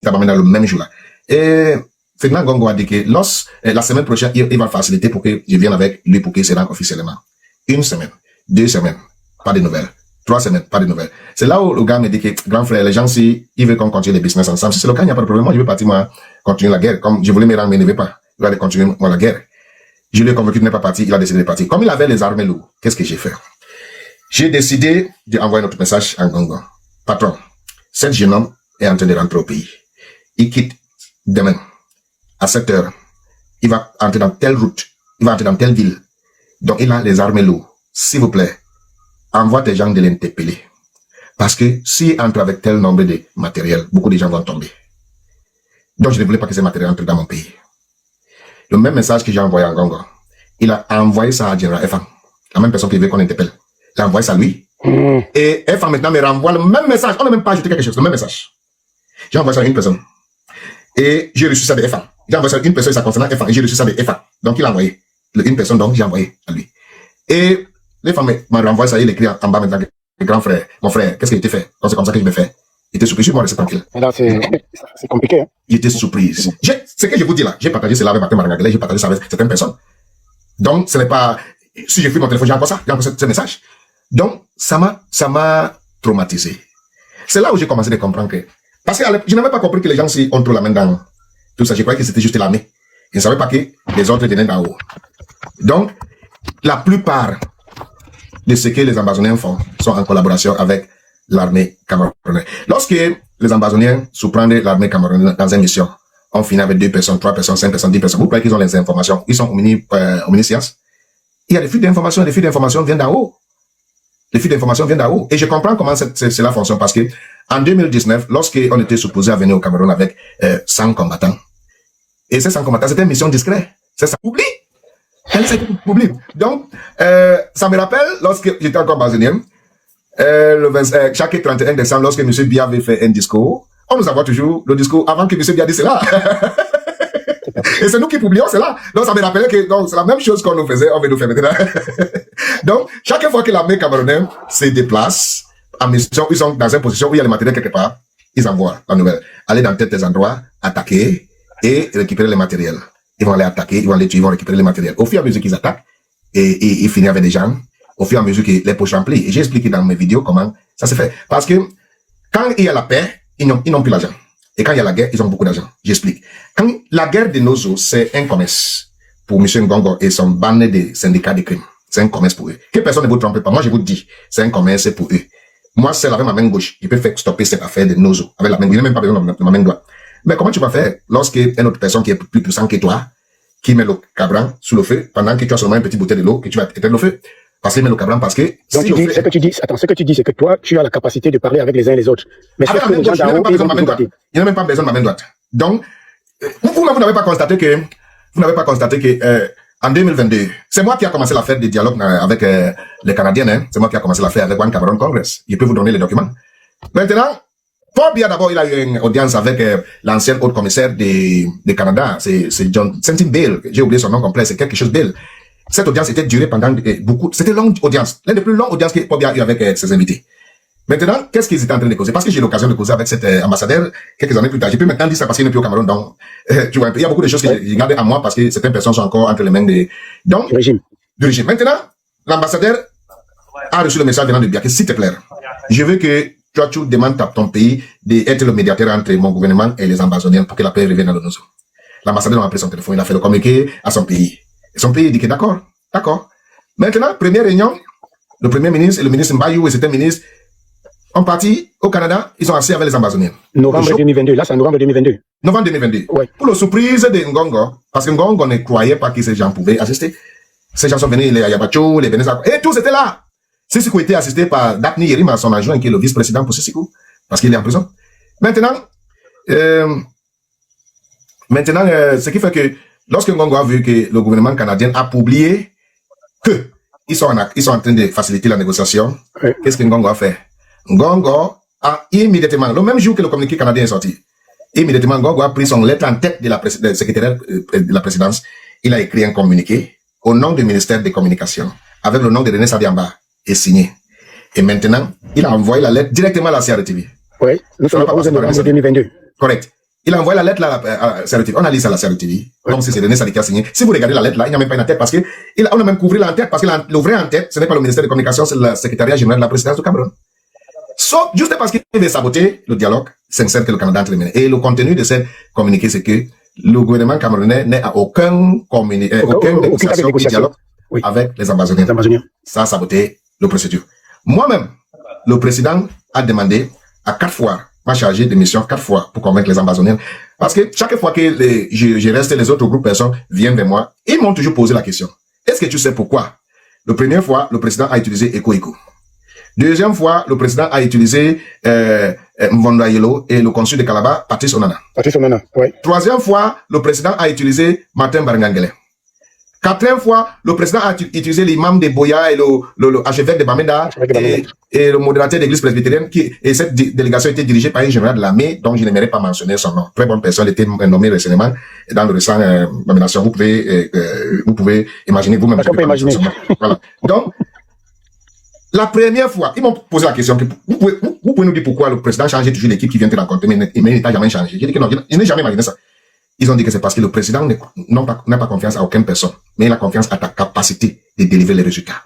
va m'amener le même jour-là. Et Ferdinand Gongo a dit que la semaine prochaine, il va faciliter pour que je vienne avec lui pour qu'il se rende officiellement. 1 semaine, 2 semaines, pas de nouvelles. 3 semaines, pas de nouvelles. C'est là où le gars me dit que, grand frère, les gens, si ils veulent qu'on continue les business ensemble, si c'est le cas, il n'y a pas de problème. Moi, je veux partir, moi, continuer la guerre. Comme je voulais me rendre, mais il ne veut pas. Il va aller continuer, moi, la guerre. Je lui ai convaincu qu'il n'est pas parti, il a décidé de partir. Comme il avait les armées lourdes, qu'est-ce que j'ai fait? J'ai décidé d'envoyer notre message à Gongo. Patron, cet jeune homme est en train de rentrer au pays. Il quitte demain, à 7 heures. Il va entrer dans telle route. Il va entrer dans telle ville. Donc, il a les armées lourdes. S'il vous plaît, envoie tes gens de l'interpeller. Parce que s'il entre avec tel nombre de matériel, beaucoup de gens vont tomber. Donc, je ne voulais pas que ces matériels entrent dans mon pays. Le même message que j'ai envoyé à Gongo, il a envoyé ça à General Efan, la même personne qui veut qu'on interpelle. Il a envoyé ça à lui. Et Efan maintenant me renvoie le même message. On n'a même pas ajouté quelque chose, le même message. J'ai envoyé ça à une personne. Et j'ai reçu ça de Efan. J'ai envoyé ça à une personne, ça concernant Efan. Et j'ai reçu ça de Efan. Donc, il a envoyé. Une personne, donc, j'ai envoyé à lui. Et les femmes m'ont renvoyé ça, il écrit en bas maintenant, grand frère, mon frère, qu'est-ce qui a été fait? Donc c'est comme ça que je me fais. Il était surpris, je suis resté tranquille. Là, c'est compliqué. Hein? Il était surprise. Ce que je vous dis là, j'ai partagé cela avec Martin Marangale, j'ai partagé ça avec certaines personnes. Donc, ce n'est pas, si j'ai pris mon téléphone, j'ai encore ça, j'ai encore ce message. Donc, ça m'a traumatisé. C'est là où j'ai commencé à comprendre que, parce que je n'avais pas compris que les gens si ont trop la main dans tout ça. Je croyais que c'était juste l'armée. Je ne savais pas que les autres venaient d'en haut. Donc, la plupart de ce que les Ambazoniens font sont en collaboration avec l'armée camerounaise. Lorsque les Ambazoniens surprennent l'armée camerounaise dans une mission, on finit avec 2 personnes, 3 personnes, 5 personnes, 10 personnes. Vous croyez qu'ils ont les informations? Ils sont omniscience. Il y a des fuites d'informations, les fuites d'informations viennent d'en haut. Les fuites d'informations viennent d'en haut. Et je comprends comment cela fonctionne parce que en 2019, lorsqu'on était supposé à venir au Cameroun avec 100 combattants, et ces 100 combattants, c'était une mission discrète. C'est ça. Oublie. Donc, ça me rappelle, lorsque j'étais encore ambazonien, chaque 31 décembre, lorsque M. Biya avait fait un discours, on nous envoie toujours le discours avant que M. Biya dise cela. Et c'est nous qui publions cela. Donc, ça me rappelait que c'est la même chose qu'on nous faisait, on veut nous faire maintenant. Donc, chaque fois que l'armée camerounaise se déplace en mission, ils sont dans une position où il y a le matériel quelque part, ils envoient la nouvelle. Aller dans tel endroit, attaquer et récupérer le matériel. Ils vont aller attaquer, ils vont les tuer, ils vont récupérer le matériel. Au fur et à mesure qu'ils attaquent, et ils finissent avec des gens, au fur et à mesure que les poches remplissent. Et j'ai expliqué dans mes vidéos comment ça se fait. Parce que quand il y a la paix, ils n'ont plus l'argent. Et quand il y a la guerre, ils ont beaucoup d'argent. J'explique. Quand la guerre de nos eaux, c'est un commerce pour M. Ngongo et son banne des syndicats de crime. C'est un commerce pour eux. Que personne ne vous trompe pas. Moi, je vous dis, c'est un commerce pour eux. Moi, c'est avec ma main gauche. Je peux faire stopper cette affaire de nos eaux. Avec la main gauche. Il n'a même pas besoin de ma main droite. Mais comment tu vas faire lorsque une autre personne qui est plus puissante que toi, qui met le cabran sous le feu, pendant que tu as seulement une petite bouteille de l'eau, que tu vas éteindre le feu? Parce qu'il met le cabran parce que... Donc, ce que tu dis, c'est que toi, tu as la capacité de parler avec les uns et les autres. Mais c'est que les gens d'en haut, ils vont il n'y a même pas besoin de ma main droite. Donc, vous n'avez pas constaté que, en 2022, c'est moi qui a commencé l'affaire de dialogue avec les Canadiens, hein. C'est moi qui a commencé l'affaire avec One Cameroon Congress. Je peux vous donner les documents. Maintenant, Paul Biya, d'abord, il a eu une audience avec l'ancien haut commissaire de Canada. C'est John Sentin Bale. J'ai oublié son nom complet. C'est quelque chose Bale. Cette audience était durée pendant beaucoup. C'était une longue audience. L'une des plus longues audiences que Paul Biya a eu avec ses invités. Maintenant, qu'est-ce qu'ils étaient en train de causer? Parce que j'ai eu l'occasion de causer avec cet ambassadeur quelques années plus tard. J'ai pu maintenant dire ça parce qu'il n'est plus au Cameroun. Donc, tu vois, il y a beaucoup de choses que j'ai gardées à moi parce que certaines personnes sont encore entre les mains du régime. Maintenant, l'ambassadeur a reçu le message venant de Biya que, s'il te plaît, je veux que toi, tu demandes à ton pays d'être le médiateur entre mon gouvernement et les Ambazoniens pour que la paix revienne dans le Nozo. L'ambassadeur a pris son téléphone, il a fait le communiqué à son pays. Et son pays dit que d'accord. Maintenant, première réunion, le premier ministre et le ministre Mbayou et certains ministres ont parti au Canada, ils sont assis avec les Ambazoniens. Novembre 2022, là c'est novembre 2022. Novembre 2022. Ouais. Pour la surprise de Ngongo, parce que Ngongo ne croyait pas que ces gens pouvaient assister. Ces gens sont venus, les Ayabacho, les Benessa, et tous étaient là. Sissiko était assisté par Daphne Yerima, son adjoint, qui est le vice-président pour Sissiko, parce qu'il est en prison. Maintenant, ce qui fait que lorsque Ngongo a vu que le gouvernement canadien a publié que ils sont en train de faciliter la négociation, qu'est-ce que Ngongo a fait? Ngongo a immédiatement, le même jour que le communiqué canadien est sorti, immédiatement Ngongo a pris son lettre en tête de la secrétaire de la présidence. Il a écrit un communiqué au nom du ministère des Communications, avec le nom de René Sadiamba. Est signé. Et maintenant, il a envoyé la lettre directement à la CRTV. Oui, nous sommes en 2022. Correct. Il a envoyé la lettre là à CRTV. On a lu ça à la CRTV. Comme si c'est René Sadi qui a signé. Si vous regardez la lettre là, il n'y a même pas une en-tête parce que on a même couvert l'en-tête parce que le vrai en-tête, ce n'est pas le ministère de la Communication, c'est le secrétariat général de la présidence du Cameroun. Sauf juste parce qu'il veut saboter le dialogue sincère que le Canada a entre les mené. Et le contenu de cette communiqué, c'est que le gouvernement camerounais n'est à aucune négociation ou dialogue avec les ambassadeurs. Ça a saboté le procédure. Moi-même, le président a demandé à 4 fois, m'a chargé de mission 4 fois pour convaincre les ambassadeurs. Parce que chaque fois que je reste, les autres groupes de personnes viennent vers moi, ils m'ont toujours posé la question. Est-ce que tu sais pourquoi? La première fois, le président a utilisé Eko. Deuxième fois, le président a utilisé Mvondo Ayelo et le consul de Calabar, Patrice Onana. Patrice Onana, oui. Troisième fois, le président a utilisé Martin Barangangele. Quatrième fois, le président a utilisé l'imam de Boya et le archevêque de Bamenda et le modérateur de l'église presbytérienne et cette délégation était dirigée par un général de l'armée dont je n'aimerais pas mentionner son nom. Très bonne personne, était nommée récemment dans le récent nomination. Vous pouvez imaginer vous-même. Voilà. Donc, la première fois, ils m'ont posé la question, vous pouvez nous dire pourquoi le président change toujours l'équipe qui vient te rencontrer, mais il n'a jamais changé. J'ai dit que non, je n'ai jamais imaginé ça. Ils ont dit que c'est parce que le président n'a pas confiance à aucune personne, mais il a confiance à ta capacité de délivrer les résultats.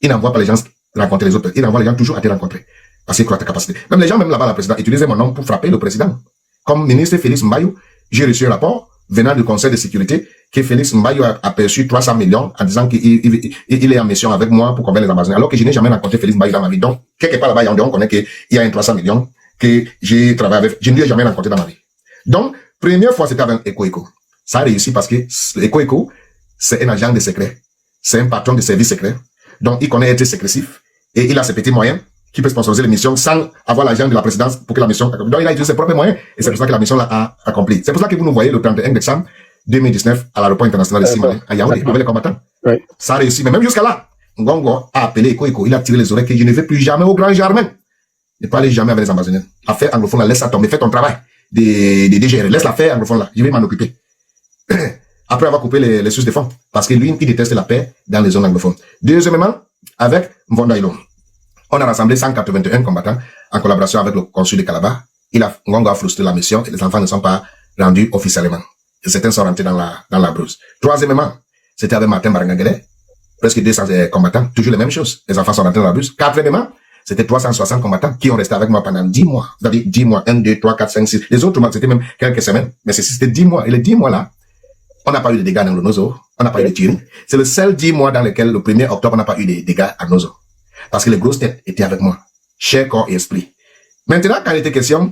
Il n'envoie pas les gens rencontrer les autres, il envoie les gens toujours à te rencontrer, parce qu'il croit à ta capacité. Même les gens, même là-bas, le président, utilisaient mon nom pour frapper le président. Comme ministre Félix Mbayou, j'ai reçu un rapport venant du Conseil de sécurité que Félix Mbayou a perçu 300 millions en disant qu'il est en mission avec moi pour convaincre les ambassadeurs, alors que je n'ai jamais rencontré Félix Mbayou dans ma vie. Donc, quelque part là-bas, on connaît qu'il y a un 300 millions que j'ai travaillé avec, je ne l'ai jamais rencontré dans ma vie. Donc, première fois, c'était avec Eko. Ça a réussi parce que Eko, c'est un agent de secret. C'est un patron de service secret. Donc, il connaît être sécrétif et il a ses petits moyens qui peut sponsoriser les missions sans avoir l'agent de la présidence pour que la mission... Donc, il a utilisé ses propres moyens et c'est pour ça que la mission l'a accomplie. C'est pour ça que vous nous voyez le 31 décembre 2019 à l'aéroport international de Simone, à Yaoundé, avec les combattants. Oui. Ça a réussi. Mais même jusqu'à là, Ngongo a appelé Eko. Il a tiré les oreilles que je ne vais plus jamais au grand Germain. Ne pas aller jamais avec les ambassadeurs. Affaire anglophone, là, laisse ça tomber. Fais ton travail. Des DGR. Laisse l'affaire anglophone là. Je vais m'en occuper. Après avoir coupé les sources de fonds. Parce que lui, il déteste la paix dans les zones anglophones. Deuxièmement, avec Mvondo Ayelo. On a rassemblé 181 combattants en collaboration avec le consul de Calabar. Ngongo a frustré la mission et les enfants ne sont pas rendus officiellement. Et certains sont rentrés dans la brousse. Troisièmement, c'était avec Martin Barangangele. Presque 200 combattants. Toujours les mêmes choses. Les enfants sont rentrés dans la brousse. Quatrièmement, c'était 360 combattants qui ont resté avec moi pendant 10 mois. C'est-à-dire 10 mois, 1, 2, 3, 4, 5, 6. Les autres, c'était même quelques semaines. Mais c'était 10 mois. Et les 10 mois là, on n'a pas eu de dégâts dans le Nozo. On n'a pas eu de tueries. C'est le seul 10 mois dans lequel, le 1er octobre, on n'a pas eu de dégâts à Nozo. Parce que les grosses têtes étaient avec moi. Chair, corps et esprit. Maintenant, quand il était question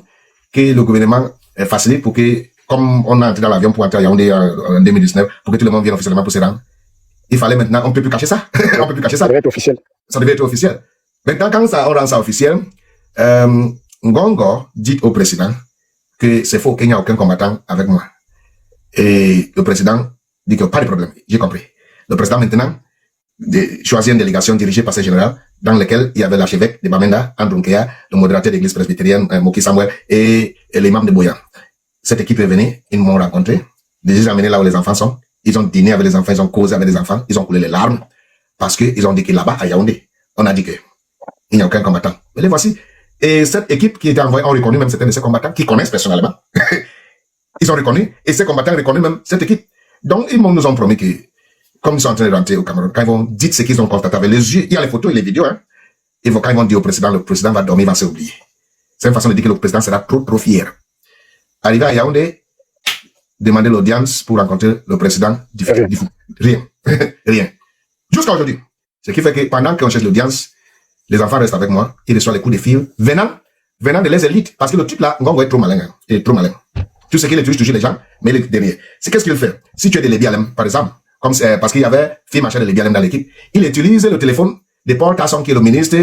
que le gouvernement facilite pour que, comme on a entré dans l'avion pour entrer à Yaoundé en 2019, pour que tout le monde vienne officiellement pour se rendre, il fallait maintenant, on ne peut plus cacher ça. On peut plus cacher ça. Ça devait être officiel. Ça devait être officiel. Maintenant, quand on rend ça officiel, Ngongo dit au président que c'est faux, qu'il n'y a aucun combattant avec moi. Et le président dit que pas de problème. J'ai compris. Le président maintenant choisit une délégation dirigée par ce général dans laquelle il y avait l'archevêque de Bamenda, Andrunkea, le modérateur de l'église presbytérienne, Moki Samuel, et l'imam de Boya. Cette équipe est venue, ils m'ont rencontré. Je les ai amenés là où les enfants sont. Ils ont dîné avec les enfants, ils ont causé avec les enfants, ils ont coulé les larmes. Parce qu'ils ont dit que là-bas, à Yaoundé, on a dit que il n'y a aucun combattant. Mais les voici. Et cette équipe qui était envoyée, ont reconnu même certains de ces combattants qui connaissent personnellement. Ils ont reconnu, et ces combattants reconnus même cette équipe. Donc, ils nous ont promis que, comme ils sont en train de rentrer au Cameroun, quand ils vont dire ce qu'ils ont constaté avec les yeux, il y a les photos et les vidéos, hein. Et quand ils vont dire au président, le président va dormir, il va s'oublier. C'est une façon de dire que le président sera trop fier. Arrivé à Yaoundé, demander l'audience pour rencontrer le président, rien. Rien. Jusqu'à aujourd'hui. Ce qui fait que pendant qu'on cherche l'audience, les enfants restent avec moi, ils reçoivent les coups de fil venant de les élites. Parce que le type là, Ngongo est trop malin, hein. Il est trop malin. Tout ce qu'il utilise toujours les gens, mais il est derrière. C'est qu'est-ce qu'il fait? Si tu es de Lébialem, par exemple, comme parce qu'il y avait fille machin de Lébialem dans l'équipe, il utilise le téléphone de Paul Tasson, qui est le ministre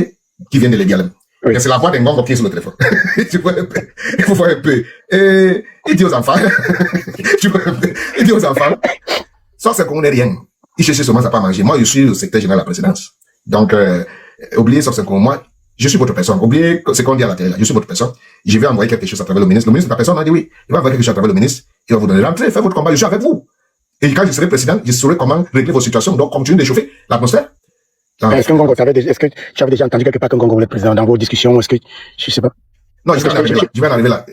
qui vient de Lébialem. Oui. Et c'est la voix d'un Ngongo qui est sur le téléphone. Tu vois un peu. Il faut voir un peu. Et il dit aux enfants, tu vois un peu. Il dit aux enfants, ça c'est qu'on n'est rien. Il cherche seulement à pas manger. Moi, je suis le secrétaire général de la présidence. Donc, oubliez ça, c'est qu'on moi, je suis votre personne. Oubliez ce qu'on dit à la télé là. Je suis votre personne. Je vais envoyer quelque chose à travers le ministre. Le ministre de la personne a dit oui. Il va envoyer quelque chose à travers le ministre. Il va vous donner l'entrée, faites votre combat. Je suis avec vous. Et quand je serai président, je saurai comment régler vos situations. Donc, continuez d'échauffer l'atmosphère. Est-ce que tu avais déjà entendu quelque part que Ngongo voulait être président dans vos discussions? Est-ce que, je sais pas. Non, je vais en arriver là. Je vais en arriver là.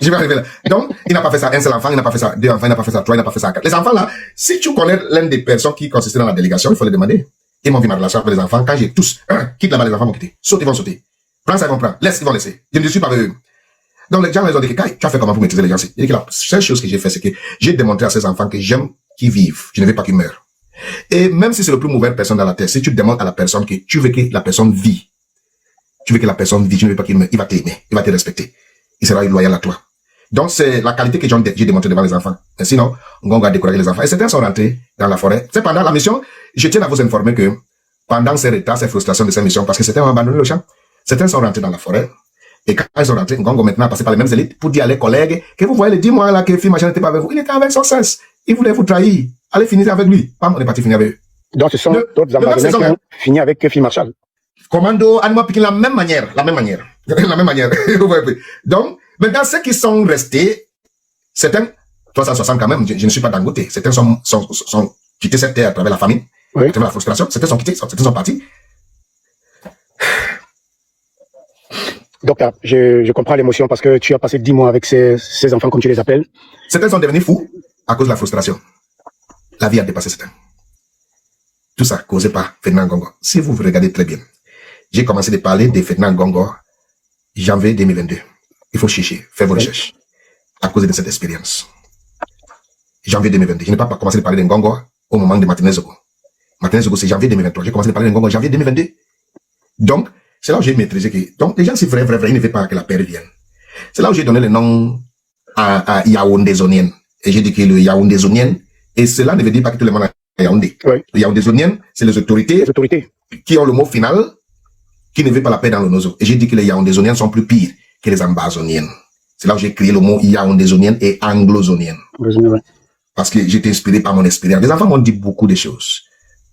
Je vais arriver là. Donc, il n'a pas fait ça un seul enfant, il n'a pas fait ça deux enfants, il n'a pas fait ça trois, il n'a pas fait ça quatre. Les enfants là, si tu connais l'une des personnes qui consistait dans la délégation, il faut les demander. Ils m'ont vu ma relation avec les enfants. Quand j'ai tous, quitte là-bas, les enfants vont quitter. Saute, ils vont sauter. Prends ça, ils vont prendre. Laisse, ils vont laisser. Je ne suis pas avec eux. Donc, les gens, ils ont dit que, Kai, tu as fait comment pour maîtriser les gens? Il dit que la seule chose que j'ai fait, c'est que j'ai démontré à ces enfants que j'aime qu'ils vivent. Je ne veux pas qu'ils meurent. Et même si c'est le plus mauvais personne dans la terre, si tu demandes à la personne que tu veux que la personne vit, tu veux que la personne vit, tu ne veux pas qu'il meure, il va t'aimer, il va te respecter. Il sera loyal à toi. Donc, c'est la qualité que j'ai démontrée devant les enfants. Et sinon, on va décourager les enfants. Et certains sont rentrés dans la forêt. C'est pendant la mission, je tiens à vous informer que pendant ces retards, ces frustrations de ces missions, parce que certains ont abandonné le champ, certains sont rentrés dans la forêt. Et quand ils sont rentrés, Ngongo maintenant a passé par les mêmes élites pour dire à les collègues que vous voyez les 10 mois là que Fimachan n'était pas avec vous. Il était avec son sens. Il voulait vous trahir. Allez finir avec lui. On est parti finir avec eux. Donc, ce sont d'autres ambassadeurs qui ont fini avec Phil Marshall. Commando, Anima Pikin, la même manière. La même manière. Donc, maintenant, ceux qui sont restés, certains, 360 quand même, je ne suis pas dangoté. Certains sont quittés cette terre à travers la famine, à travers la frustration. Certains sont quittés, certains sont partis. Docteur, je comprends l'émotion parce que tu as passé 10 mois avec ces enfants, comme tu les appelles. Certains sont devenus fous à cause de la frustration. La vie a dépassé certains. Tout ça causé par Ferdinand Ngongo. Si vous regardez très bien, j'ai commencé de parler de Ferdinand Ngongo janvier 2022. Il faut chercher, faire vos recherches. À cause de cette expérience. Janvier 2022. Je n'ai pas commencé de parler de Ngongo au moment de Martinez Zogo. Martinez Zogo, c'est janvier 2023. J'ai commencé de parler de Ngongo janvier 2022. Donc, c'est là où j'ai maîtrisé que, donc, les gens, c'est vrai, ils ne veulent pas que la paix revienne. C'est là où j'ai donné le nom à Yaoundé zonien. Et j'ai dit que le Yaoundé zonien, et cela ne veut dire pas que tout le monde a Yaoundé. Oui. Le Yaoundé zonien, c'est les autorités qui ont le mot final, qui ne veulent pas la paix dans le nozo. Et j'ai dit que les Yaoundé zoniens sont plus pires que les ambazoniennes. C'est là où j'ai créé le mot Yaoundé zonienne et anglo-zonienne. Parce que j'étais inspiré par mon expérience. Les enfants m'ont dit beaucoup de choses.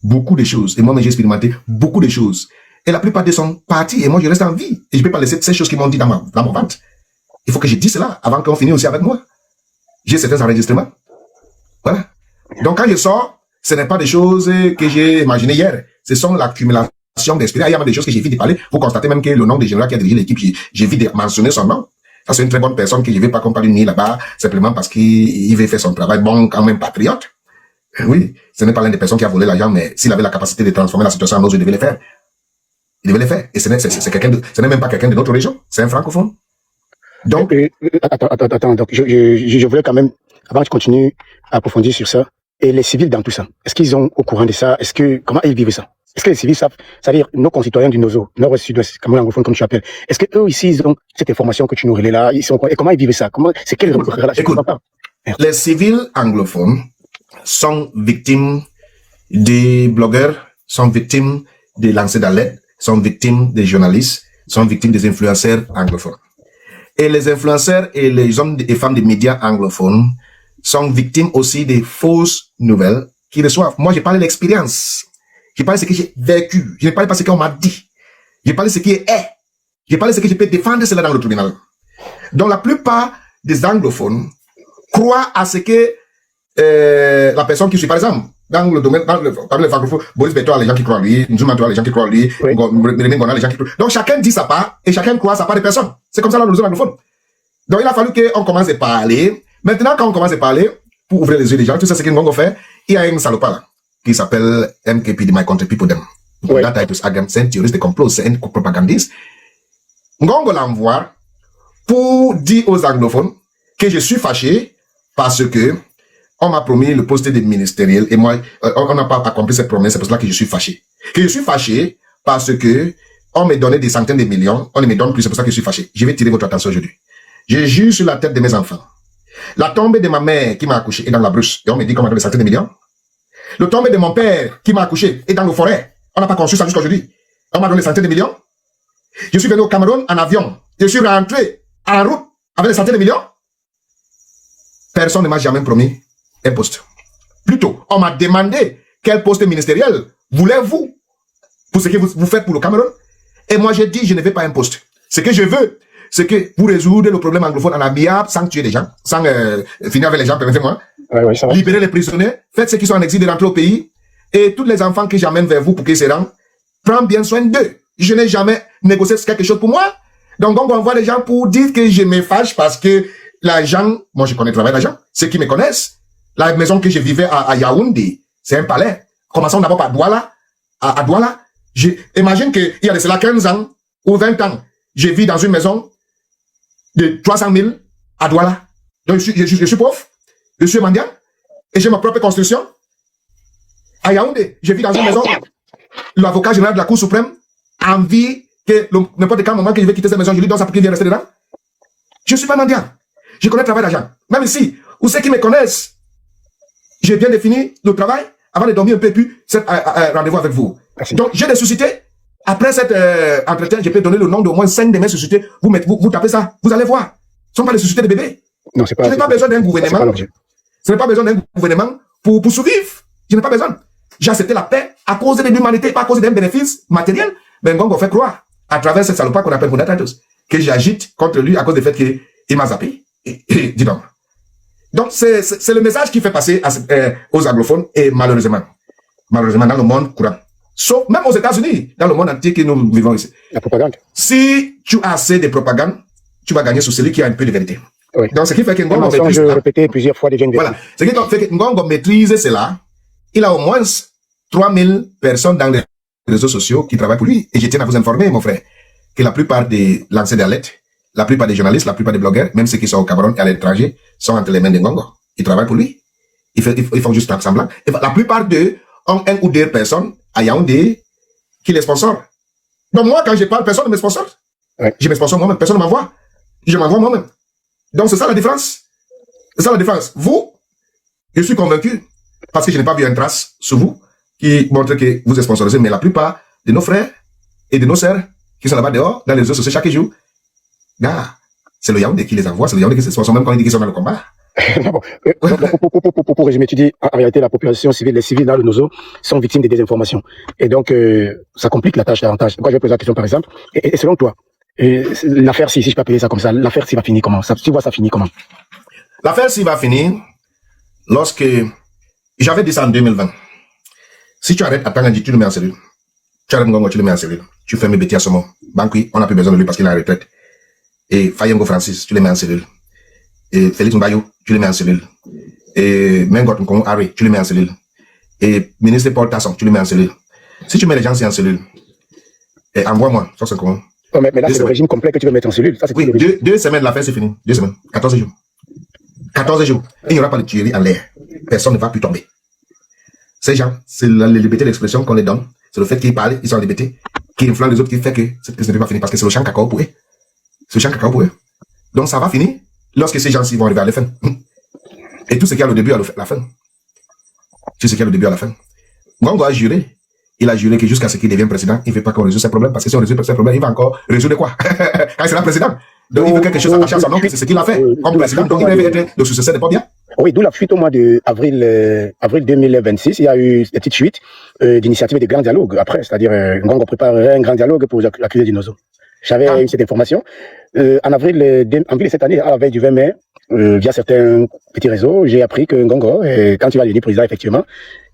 Beaucoup de choses. Et moi, j'ai expérimenté beaucoup de choses. Et la plupart d'eux sont partis et moi je reste en vie. Et je ne peux pas laisser ces choses qui m'ont dit dans mon ventre. Il faut que je dise cela avant qu'on finisse aussi avec moi. J'ai certains enregistrements. Voilà. Donc quand je sors, ce n'est pas des choses que j'ai imaginées hier. Ce sont l'accumulation d'expérience. Il y a même des choses que j'ai envie de parler. Vous constatez même que le nom du général qui a dirigé l'équipe, j'ai envie de mentionner son nom. Ça c'est une très bonne personne que je ne vais pas comparer là-bas simplement parce qu'il veut faire son travail. Bon, quand même patriote. Oui, ce n'est pas l'une des personnes qui a volé l'argent, mais s'il avait la capacité de transformer la situation en autre, il devait le faire. Il devait le faire. Et ce n'est même pas quelqu'un de notre région. C'est un francophone. Donc. Attends. Donc, je voulais quand même, avant que tu continues à approfondir sur ça, et les civils dans tout ça, est-ce qu'ils sont au courant de ça? Comment ils vivent ça? Est-ce que les civils savent, c'est-à-dire nos concitoyens du Nozo, Nord-Ouest, Sud-Ouest, Cameroun anglophone, comme tu appelles, est-ce que eux ici, ils ont cette information que tu nous relais là, et comment ils vivent ça? C'est quelle relation? Écoute, les civils anglophones sont victimes des blogueurs, sont victimes des lancers d'alerte, sont victimes des journalistes, sont victimes des influenceurs anglophones. Et les influenceurs et les hommes et femmes des médias anglophones sont victimes aussi des fausses nouvelles qu'ils reçoivent. Moi, j'ai parlé de l'expérience. J'ai parlé de ce que j'ai vécu. Je n'ai pas parlé de ce qu'on m'a dit. J'ai parlé de ce qui est. J'ai parlé de ce que je peux défendre cela dans le tribunal. Donc, la plupart des anglophones croient à ce que la personne qui suit, par exemple, dans le domaine, parmi les francophones, Boris Beto a les gens qui croient en lui, Nzuma a les gens qui croient en lui, Rémi Ngona a les gens qui croient. Donc chacun dit sa part et chacun croit sa part de personne. C'est comme ça dans le zone anglophone. Donc il a fallu qu'on commence à parler. Maintenant, quand on commence à parler, pour ouvrir les yeux des gens, tu sais ce que Ngongo fait, il y a un salopard là, qui s'appelle MKP, My Country People Them. C'est un théoriste de complot, c'est un propagandiste. Ngongo l'envoie pour dire aux anglophones que je suis fâché parce que on m'a promis le poste de ministériel et moi, on n'a pas accompli cette promesse, c'est pour cela que je suis fâché. Que je suis fâché parce que on me donnait des centaines de millions, on ne me donne plus, c'est pour ça que je suis fâché. Je vais tirer votre attention aujourd'hui. Je jure sur la tête de mes enfants. La tombe de ma mère qui m'a accouché est dans la brousse et on me dit qu'on m'a donné des centaines de millions. Le tombe de mon père qui m'a accouché est dans le forêt. On n'a pas conçu ça jusqu'à aujourd'hui. On m'a donné des centaines de millions. Je suis venu au Cameroun en avion. Je suis rentré en route avec des centaines de millions. Personne ne m'a jamais promis un poste. Plutôt, on m'a demandé quel poste ministériel voulez-vous pour ce que vous faites pour le Cameroun. Et moi, j'ai dit, je ne veux pas un poste. Ce que je veux, c'est que vous résoudre le problème anglophone en amiable, sans tuer des gens, sans finir avec les gens, permettez-moi. Libérer les prisonniers, faites ceux qui sont en exil de rentrer au pays, et tous les enfants que j'amène vers vous pour qu'ils se rendent, prends bien soin d'eux. Je n'ai jamais négocié quelque chose pour moi. Donc, on envoie les gens pour dire que je me fâche parce que l'agent, moi je connais le travail d'agent, ceux qui me connaissent, la maison que je vivais à Yaoundé, c'est un palais. Commençons d'abord par Douala. À Douala, imagine qu'il y a de cela 15 ans ou 20 ans, je vis dans une maison de 300 000 à Douala. Donc je suis pauvre, je suis mendiant, et j'ai ma propre construction. À Yaoundé, je vis dans une maison, l'avocat général de la Cour suprême a envie que n'importe quel moment que je vais quitter cette maison, je lui donne ça pour qu'il vienne rester dedans. Je ne suis pas mendiant. Je connais le travail d'agent. Même ici, ou ceux qui me connaissent, j'ai bien défini le travail avant de dormir un peu, puis cet rendez-vous avec vous. Merci. Donc, j'ai des sociétés. Après cet entretien, je peux donner le nom d'au moins 5 de mes sociétés. Vous tapez ça, vous allez voir. Ce ne sont pas des sociétés de bébés. Non, c'est pas. Je n'ai pas besoin d'un C'est pas gouvernement. l'objet. Je n'ai pas besoin d'un gouvernement pour survivre. Je n'ai pas besoin. J'ai accepté la paix à cause de l'humanité, pas à cause d'un bénéfice matériel. Mais Ngongo fait croire, à travers cette salopard qu'on appelle Fondatratos, que j'agite contre lui à cause du fait qu'il m'a zappé. Dis donc. Donc, c'est le message qui fait passer aux anglophones et malheureusement dans le monde courant. Sauf, même aux États-Unis, dans le monde entier que nous vivons ici. La propagande. Si tu as assez de propagande, tu vas gagner sur celui qui a un peu de vérité. Oui. Donc, ce qui fait que Un Ngongo mensonge maîtrise ça. répété plusieurs fois devient une vérité. Voilà. Ce qui fait que Ngongo maîtrise cela. Il a au moins 3000 personnes dans les réseaux sociaux qui travaillent pour lui. Et je tiens à vous informer, mon frère, que la plupart des lanceurs d'alerte, la plupart des journalistes, la plupart des blogueurs, même ceux qui sont au Cameroun et à l'étranger, sont entre les mains de Ngongo. Ils travaillent pour lui. Ils font juste semblant. Et la plupart d'eux ont un ou deux personnes à Yaoundé qui les sponsorent. Donc moi, quand je parle, personne ne me sponsore. Ouais. Je me sponsore moi-même. Personne ne m'envoie. Je m'envoie moi-même. Donc c'est ça la différence. C'est ça la différence. Vous, je suis convaincu, parce que je n'ai pas vu une trace sur vous qui montre que vous êtes sponsorisé, mais la plupart de nos frères et de nos sœurs qui sont là-bas dehors, dans les réseaux sociaux chaque jour, là, c'est le Yaoundé qui les envoie, c'est le Yaoundé qui se sponsor, même quand ils disent qu'ils sont dans le combat. Bon, pour résumer, tu dis, en réalité, la population civile, les civils dans le Nozo sont victimes de désinformation. Et donc, ça complique la tâche davantage. Pourquoi je vais poser la question, par exemple, et selon toi, l'affaire, si je peux appeler ça comme ça, l'affaire, si va finir comment? Tu vois, ça finit comment? L'affaire, s'il va finir, lorsque j'avais dit ça en 2020. Si tu arrêtes Atangandji, tu le mets en cellule. Tu arrêtes Ngongo, tu le mets en cellule. Tu fermes Betty Assomo. Bankui, on n'a plus besoin de lui parce qu'il est en retraite. Et Fayengo Francis, tu le mets en cellule. Et Félix Mbayou, tu le mets en cellule. Et Mengot Nkongo Harry, tu le mets en cellule. Et ministre Paul Tasson, tu le mets en cellule. Si tu mets les gens en cellule, et envoie-moi, ça c'est comment? Oh, mais là, c'est le régime complet que tu veux mettre en cellule. Ça, c'est Oui, tout le régime. 2 semaines, l'affaire c'est fini. 2 semaines. 14 jours. 14 jours. Et il n'y aura pas de tuerie en l'air. Personne ne va plus tomber. Ces gens, c'est la liberté d'expression qu'on les donne. C'est le fait qu'ils parlent, ils sont en liberté, qui influencent les autres, qui fait que cette crise ne peut pas finir parce que c'est le champ cacao pour eux. C'est le champ cacao pour eux. Donc ça va finir lorsque ces gens-ci vont arriver à la fin. Et tout ce qu'il y a au début à la fin. Tout ce qu'il y a au début à la fin. Ngongo a juré. Il a juré que jusqu'à ce qu'il devienne président, il ne veut pas qu'on résout ses problèmes. Parce que si on résout ses problèmes, il va encore résoudre quoi? Quand il sera président. Donc il veut quelque chose attaché à son nom, c'est ce qu'il a fait. Comme président, donc il devait être le successeur de Pobia. Oui, d'où la fuite au mois d'avril avril 2026. Il y a eu des petites fuites d'initiatives et de grands dialogues après. C'est-à-dire, Ngongo préparerait un grand dialogue pour l'accuser du Nozo. J'avais eu cette information. En avril de cette année, à la veille du 20 mai, via certains petits réseaux, j'ai appris que Ngongo, quand il va devenir président, effectivement,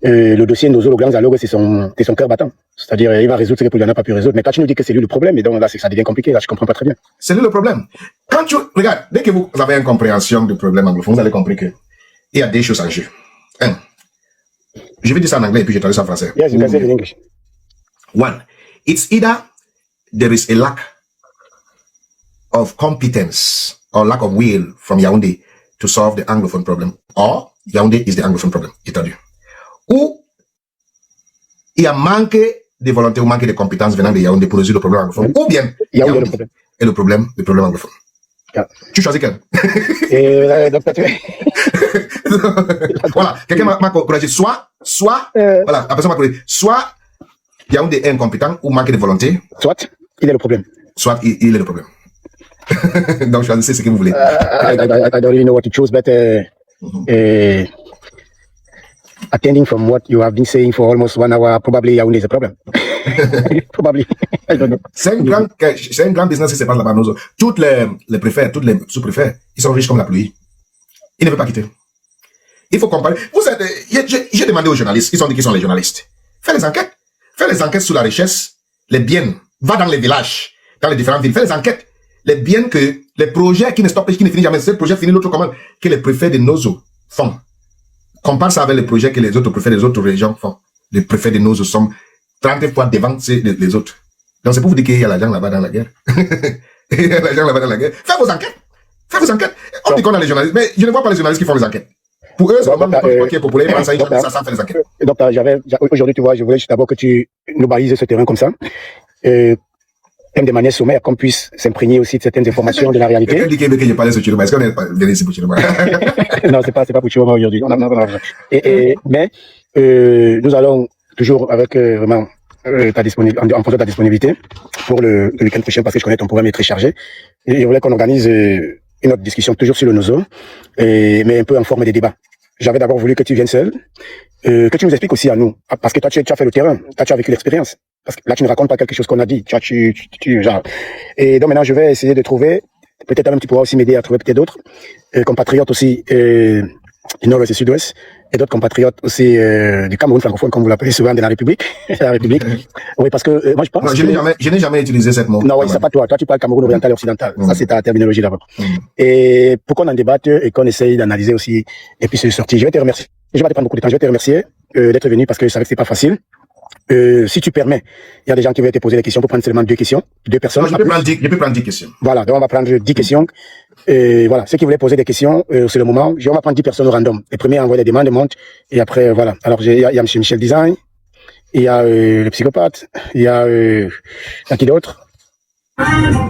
le dossier Nozo, le grand dialogue, c'est son cœur battant. C'est-à-dire, il va résoudre ce que Poulian n'a pas pu résoudre. Mais quand tu nous dis que c'est lui le problème, et donc là, ça devient compliqué. Là, je comprends pas très bien. C'est lui le problème. Quand tu regardes, dès que vous avez une compréhension du problème anglophone, vous allez comprendre que il y a des choses en jeu. Je vais dire ça en anglais et puis je traduis ça en français. Yes, you can say it in English. One, it's either there is a lack of competence or lack of will from Yaoundé to solve the Anglophone problem, or Yaoundé is the Anglophone problem. J'ai traduit. Ou il y a manqué de volonté ou manqué de compétences venant de Yaoundé pour résoudre le problème anglophone, ou bien Yaoundé est le problème. est le problème anglophone. Yeah. Tu choisis quel? Donc, tu Voilà, quelqu'un m'a encouragé, soit, voilà, la personne m'a encouragé, soit Yaoundé est incompétent ou manque de volonté, soit, il est le problème. soit il est le problème. Donc, choisissez ce que vous voulez. I don't really know what to choose, but attending from what you have been saying for almost 1 hour, probably Yaoundé is a problem. Probably. I don't know. C'est un grand business qui se passe là-bas. Toutes les préfets, toutes les sous-préfets, ils sont riches comme la pluie. Ils ne veulent pas quitter. Il faut comparer. J'ai demandé aux journalistes, ils ont dit qu'ils sont les journalistes. Fais les enquêtes. Fais les enquêtes sur la richesse, les biens. Va dans les villages, dans les différentes villes. Fais les enquêtes. les biens que, les projets qui ne stoppent, qui ne finissent jamais, c'est le projet fini, l'autre commande, que les préfets de Nozo font. Compare ça avec les projets que les autres préfets des autres régions font. Les préfets de Nozo sont 30 fois devant les autres. Donc c'est pour vous dire qu'il y a l'argent là-bas dans la guerre. Il y a l'argent là-bas dans la guerre. Faites vos enquêtes. Faites vos enquêtes. On dit qu'on a les journalistes, mais je ne vois pas les journalistes qui font les enquêtes. Pour eux, c'est vraiment qui est populaire, ça fait les enquêtes. Donc, aujourd'hui, tu vois, je voulais juste d'abord que tu nous balises ce terrain comme ça. Même de manière sommaire, qu'on puisse s'imprégner aussi de certaines informations de la réalité. Quelqu'un dit que je parlais sur Chiroma. Est-ce qu'on est venu ici pour Chiroma? Non, c'est pas pour Chiroma aujourd'hui. Mais nous allons toujours avec vraiment ta disponibilité, en fonction de ta disponibilité pour le week-end prochain, parce que je connais ton programme est très chargé. Et je voulais qu'on organise une autre discussion toujours sur le Nozo, mais un peu en forme de débat. J'avais d'abord voulu que tu viennes seul, que tu nous expliques aussi à nous, parce que toi tu as fait le terrain, toi tu as vécu l'expérience. Parce que là, tu ne racontes pas quelque chose qu'on a dit. Genre. Et donc maintenant, je vais essayer de trouver, peut-être même tu pourras aussi m'aider à trouver peut-être d'autres compatriotes aussi du Nord-Ouest et Sud-Ouest, et d'autres compatriotes aussi du Cameroun francophone, comme vous l'appelez souvent, de la République. La République. Oui, parce que moi je pense. Non, je n'ai jamais utilisé cette mot. Non, oui, c'est pas toi. Toi, tu parles Cameroun oriental et occidental. Ça, c'est ta terminologie d'abord. Et pour qu'on en débatte et qu'on essaye d'analyser aussi, et puis se sortir, je vais te remercier. Je vais pas te prendre beaucoup de temps. Je vais te remercier d'être venu parce que je savais que c'est pas facile. Si tu permets, il y a des gens qui veulent te poser des questions pour prendre seulement 2 questions, 2 personnes. Non, je peux prendre 10 questions. Voilà, donc on va prendre 10 questions. Voilà, ceux qui voulaient poser des questions, c'est le moment. On va prendre 10 personnes au random. Les premiers envoient des demandes, montent, et après, voilà. Alors, il y a M. Michel Design, il y a le psychopathe, il y a qui d'autre?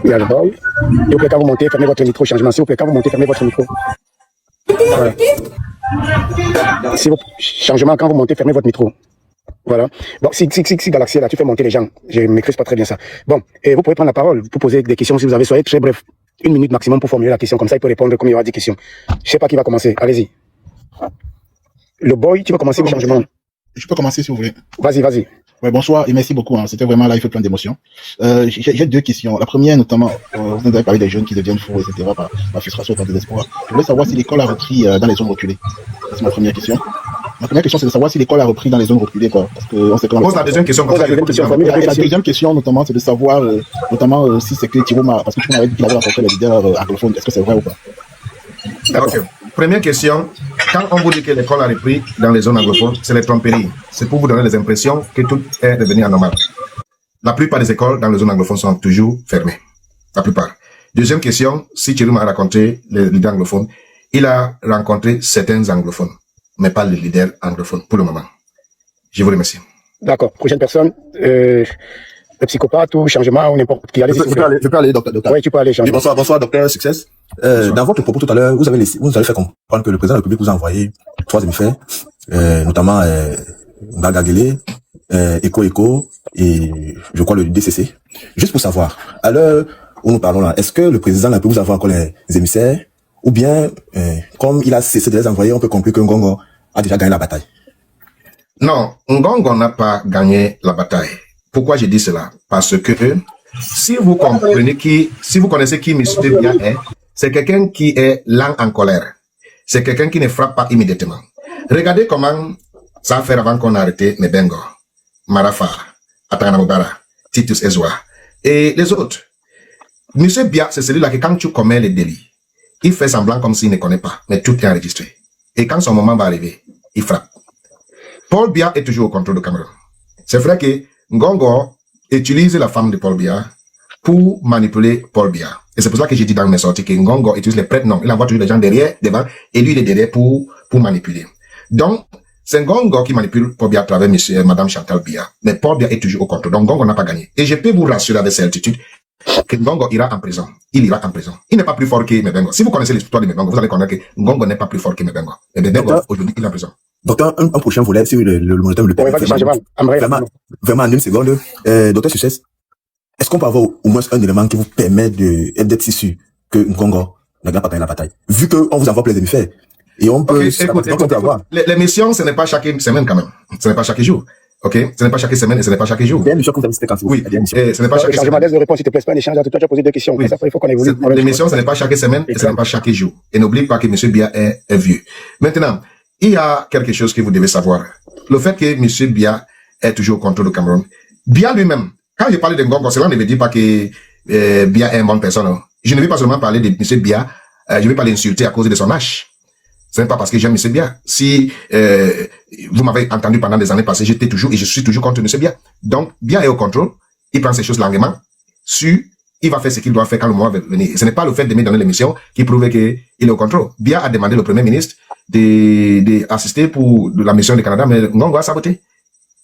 Il y a le boy. Et au cas vous montez, fermez votre micro, changement. S'il vous plaît, quand vous montez, fermez votre micro. Voilà. Changement, quand vous montez, fermez votre micro. Voilà. Bon, si Galaxy est là, tu fais monter les gens. Je ne maîtrise pas très bien ça. Bon, et vous pouvez prendre la parole, vous poser des questions si vous avez, soyez très bref. 1 minute maximum pour formuler la question. Comme ça, il peut répondre comme il y aura 10 questions. Je sais pas qui va commencer. Allez-y. Le boy, tu vas commencer le changement. Je peux commencer si vous voulez. Vas-y. Ouais, bonsoir et merci beaucoup. Hein. C'était vraiment là, il fait plein d'émotions. J'ai 2 questions. La première, notamment, vous avez parlé des jeunes qui deviennent fous, etc. par frustration, par désespoir. Je voulais savoir si l'école a repris dans les zones reculées. C'est ma première question. Ma première question, c'est de savoir si l'école a repris dans les zones reculées, quoi. Parce que on sait comment. Pose la deuxième question. La deuxième question, notamment, c'est de savoir, si c'est que Chiroma, parce que Chiroma avait dit qu'il avait rencontré les leaders anglophones. Est-ce que c'est vrai ou pas? Ok. Première question. Quand on vous dit que l'école a repris dans les zones anglophones, c'est les tromperies. C'est pour vous donner les impressions que tout est devenu anormal. La plupart des écoles dans les zones anglophones sont toujours fermées. La plupart. Deuxième question. Si Chiroma a rencontré les leaders anglophones, il a rencontré certains anglophones, mais pas les leaders anglophones pour le moment. Je vous remercie. D'accord. Prochaine personne. Le psychopathe ou changement ou n'importe qui. Je peux aller, docteur. Oui, tu peux aller, changement. Oui, bonsoir, docteur Success. Dans votre propos tout à l'heure, vous avez fait comprendre que le président de la République vous a envoyé 3 émissaires, notamment Ngagagele, Eko et je crois le DCC. Juste pour savoir, à l'heure où nous parlons là, est-ce que le président de la République vous envoie encore les émissaires ou bien, comme il a cessé de les envoyer, on peut conclure que Ngongo a déjà gagné la bataille? Non, Ngongo n'a pas gagné la bataille. Pourquoi je dis cela? Parce que si vous connaissez qui M. Bia est, c'est quelqu'un qui est lent en colère. C'est quelqu'un qui ne frappe pas immédiatement. Regardez comment ça a fait avant qu'on a arrêté Mebengo, Marafa, Atana Mubara, Titus Ezwa et les autres. M. Bia, c'est celui-là que quand tu commets les délits, il fait semblant comme s'il ne connaît pas, mais tout est enregistré. Et quand son moment va arriver, il frappe. Paul Bia est toujours au contrôle du Cameroun. C'est vrai que Ngongo utilise la femme de Paul Bia pour manipuler Paul Bia. Et c'est pour ça que j'ai dit dans mes sorties que Ngongo utilise les prête-noms. Il envoie toujours les gens derrière, devant, et lui il est derrière pour manipuler. Donc, c'est Ngongo qui manipule Paul Bia à travers Madame Chantal Bia. Mais Paul Bia est toujours au contrôle. Donc Ngongo n'a pas gagné. Et je peux vous rassurer avec certitude que Ngongo ira en prison. Il ira en prison. Il n'est pas plus fort que Mebengo. Si vous connaissez l'histoire de Mebengo, vous allez connaître que Ngongo n'est pas plus fort que Mebengo. Et Mebengo, aujourd'hui, il est en prison. Docteur, un prochain volet, si le moniteur me le permet. Vraiment en 1 seconde. Docteur Success, est-ce qu'on peut avoir au moins un élément qui vous permet d'être si sûr que Ngongo n'a pas gagné la bataille? Vu qu'on vous envoie plein d'émissaires. Et on peut, avoir. Les missions, ce n'est pas chaque semaine quand même. Ce n'est pas chaque jour. Ok? Ce n'est pas chaque semaine et ce n'est pas chaque jour. Il y a une mission que vous avez citée quand vous. Oui. Ce n'est pas chaque semaine. De réponse, s'il te plaît, pas un échange. Toi, tu as posé 2 questions. Oui. Ça, il faut qu'on évolue. Les missions, ce n'est pas chaque semaine et ce n'est pas chaque jour. Et n'oubliez pas que M. Bia est vieux. Maintenant, il y a quelque chose que vous devez savoir. Le fait que M. Bia est toujours au contrôle du Cameroun. Bia lui-même, quand je parle de Ngongo, cela ne veut dire pas que Bia est une bonne personne. je ne vais pas seulement parler de M. Bia, je ne vais pas l'insulter à cause de son âge. Ce n'est pas parce que j'aime M. Bia. Si vous m'avez entendu pendant des années passées, j'étais toujours et je suis toujours contre M. Bia. Donc, Bia est au contrôle, il prend ses choses longuement, il va faire ce qu'il doit faire quand le moment va venir. Ce n'est pas le fait de me donner l'émission qui prouve qu'il est au contrôle. Bia a demandé au Premier ministre d'assister pour la mission du Canada, mais Ngongo a saboté.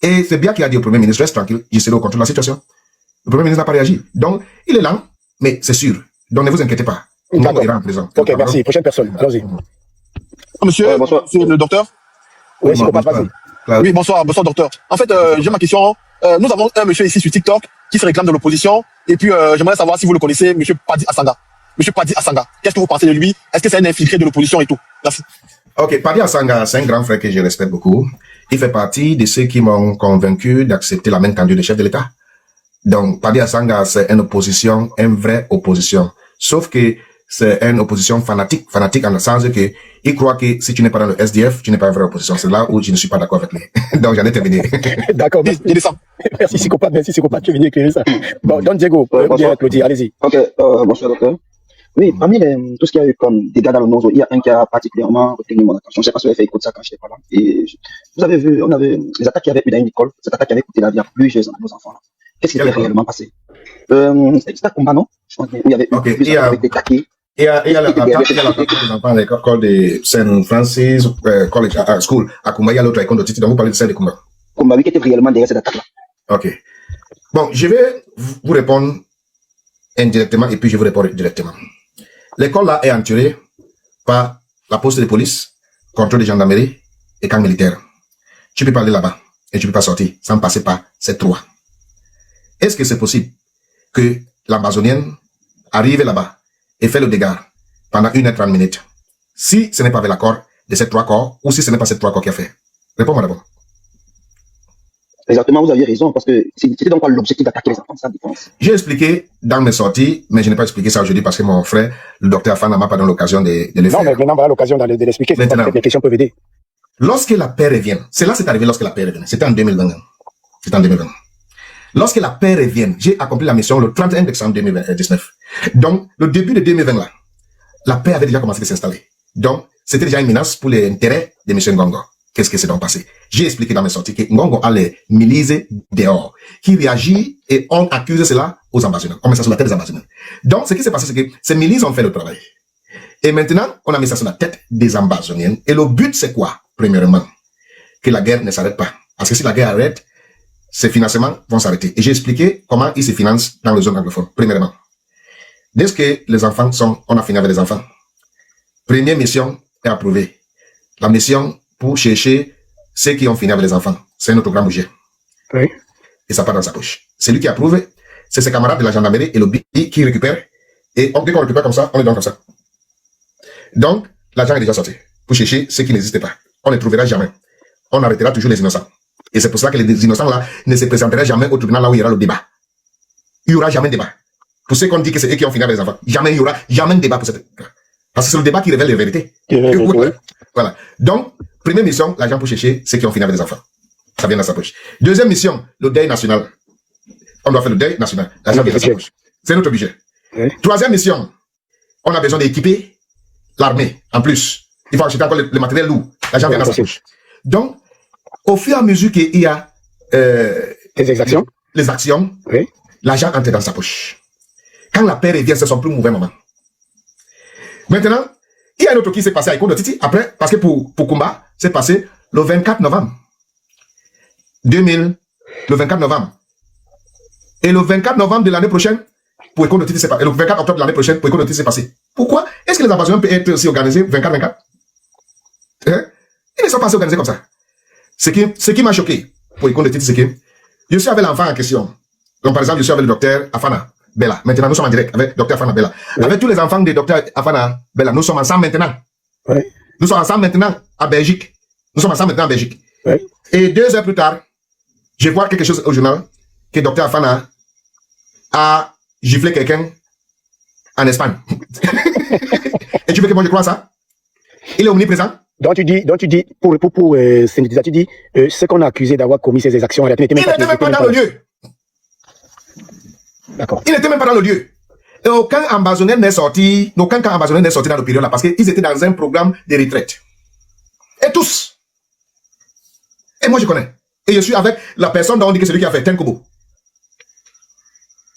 Et c'est Bia qui a dit au Premier ministre, reste tranquille, je serai au contrôle de la situation. Le Premier ministre n'a pas réagi. Donc, il est lent, mais c'est sûr. Donc, ne vous inquiétez pas. Ngongo ira en prison. Ok, merci. Prochaine personne. Allons-y. Monsieur, bonsoir. monsieur le docteur. Oui, psychopathe, vas-y. Oui, bonsoir, docteur. En fait, j'ai ma question. Nous avons un monsieur ici sur TikTok qui se réclame de l'opposition. Et puis, j'aimerais savoir si vous le connaissez, monsieur Padi Assanga. Monsieur Padi Assanga, qu'est-ce que vous pensez de lui? Est-ce que c'est un infiltré de l'opposition et tout? Merci. Ok, Padi Assanga, c'est un grand frère que je respecte beaucoup. Il fait partie de ceux qui m'ont convaincu d'accepter la main tendue de chef de l'État. Donc, Padi Assanga, c'est une opposition, une vraie opposition. Sauf que c'est une opposition fanatique en le sens que il croit que si tu n'es pas dans le SDF, tu n'es pas une vraie opposition. C'est là où je ne suis pas d'accord avec lui. Donc, j'en ai terminé. D'accord. Je descends. Merci, psychopathe, tu es venu éclairer ça. Bon, Don Diego, bien, Claudie, allez-y. Ok, bonsoir docteur. Oui, parmi tout ce qu'il y a eu comme dégâts dans le Nozo, il y a un qui a particulièrement retenu mon attention. Je ne sais pas si vous avez fait écouter ça quand je n'étais pas là. Et vous avez vu, on avait les attaques qu'il y avait eu dans une école, cette attaque qui avait coûté la vie à plusieurs de nos enfants. Là. Qu'est-ce qui s'est réellement passé? C'était un combat, non? Je pense qu'il y avait plusieurs avec des taquets. Il y a l'attaque des enfants à l'école de Saint Francis College School à Kumba. Il y a l'autre école de Titi. Donc, vous parlez de celle de Kumba. Kumba, oui, qui était réellement derrière cette attaque-là. Ok. Bon, je vais vous répondre indirectement et puis je vous réponds directement. L'école là est entourée par la poste de police, contrôle de gendarmerie et camp militaire. Tu peux pas aller là-bas et tu peux pas sortir sans passer par ces trois. Est-ce que c'est possible que l'Amazonienne arrive là-bas et fait le dégât pendant 1h30 minutes si ce n'est pas avec l'accord de ces trois corps ou si ce n'est pas ces trois corps qui a fait? Réponds-moi d'abord. Exactement, vous aviez raison, parce que c'était donc quoi l'objectif d'attaquer les enfants, ça défense. J'ai expliqué dans mes sorties, mais je n'ai pas expliqué ça aujourd'hui parce que mon frère, le docteur Afana, m'a pas donné l'occasion de le faire. Non, mais maintenant, on aura l'occasion de l'expliquer. Maintenant. Les questions peuvent aider. Lorsque la paix revient, c'est arrivé lorsque la paix revient. C'était en 2020. Lorsque la paix revient, j'ai accompli la mission le 31 décembre 2019. Donc, le début de 2020 là, la paix avait déjà commencé à s'installer. Donc, c'était déjà une menace pour les intérêts de M. Ngongo. Qu'est-ce qui s'est donc passé? J'ai expliqué dans mes sorties que Ngongo a les milices dehors, qui réagit et on accuse cela aux ambassadeurs. On met ça sur la tête des ambassadeurs. Donc, ce qui s'est passé, c'est que ces milices ont fait le travail. Et maintenant, on a mis ça sur la tête des ambassadeurs. Et le but, c'est quoi? Premièrement, que la guerre ne s'arrête pas. Parce que si la guerre arrête, ces financements vont s'arrêter. Et j'ai expliqué comment ils se financent dans les zones anglophones. Premièrement, dès que les enfants on a fini avec les enfants. Première mission est approuvée. La mission pour chercher ceux qui ont fini avec les enfants. C'est un autre grand budget. Oui. Et ça part dans sa poche. Celui qui approuve, c'est ses camarades de la gendarmerie et le BI qui récupèrent. Et dès qu'on récupère comme ça, on les donne comme ça. Donc, l'argent est déjà sorti. Pour chercher ceux qui n'existent pas. On ne les trouvera jamais. On arrêtera toujours les innocents. Et c'est pour ça que les innocents là ne se présenteraient jamais au tribunal là où il y aura le débat. Il n'y aura jamais de débat. Pour ceux qu'on dit que c'est eux qui ont fini avec les enfants, jamais il y aura jamais de débat pour cette. Parce que c'est le débat qui révèle les vérités. Voilà. Donc, première mission, l'argent pour chercher ceux qui ont fini avec les enfants. Ça vient dans sa poche. Deuxième mission, le deuil national. On doit faire le deuil national. L'argent vient dans sa poche. C'est notre budget. Oui. Troisième mission, on a besoin d'équiper l'armée. En plus, il faut acheter encore le matériel lourd. L'argent vient dans sa poche. Donc, au fur et à mesure qu'il y a les exactions, oui. L'argent entre dans sa poche. Quand la paix revient, c'est son plus mauvais moment. Maintenant, il y a un autre qui s'est passé à Eko de Titi. Après, parce que pour Kumba, c'est passé le 24 novembre. Le 24 novembre. Et le 24 novembre de l'année prochaine, pour Eko de Titi, c'est passé. Et le 24 octobre de l'année prochaine, pour Eko de Titi, c'est passé. Pourquoi? Est-ce que les ambassadeurs peuvent être aussi organisés 24-24? Hein? Ils ne sont pas assez organisés comme ça. Ce qui m'a choqué pour Eko de Titi, c'est que je suis avec l'enfant en question. Donc, par exemple, je suis avec le docteur Afana Bella. Maintenant, nous sommes en direct avec le docteur Afana Bella. Oui. Avec tous les enfants du docteur Afana Bella, nous sommes ensemble maintenant. Oui. Nous sommes ensemble maintenant à Belgique. Oui. Et 2 heures plus tard, je vois quelque chose au journal que le docteur Afana a giflé quelqu'un en Espagne. Et tu veux que moi je croie ça? Il est omniprésent. Donc tu dis, pour synthétiser, tu dis, ce qu'on a accusé d'avoir commis ces actions, il n'était même pas dans le lieu. D'accord. Il n'était même pas dans le lieu. Et aucun ambazonnais n'est sorti, aucun camp ambazonnais n'est sorti dans le période là parce qu'ils étaient dans un programme de retraite. Et tous. Et moi je connais. Et je suis avec la personne dont on dit que c'est lui qui a fait Tenkobo.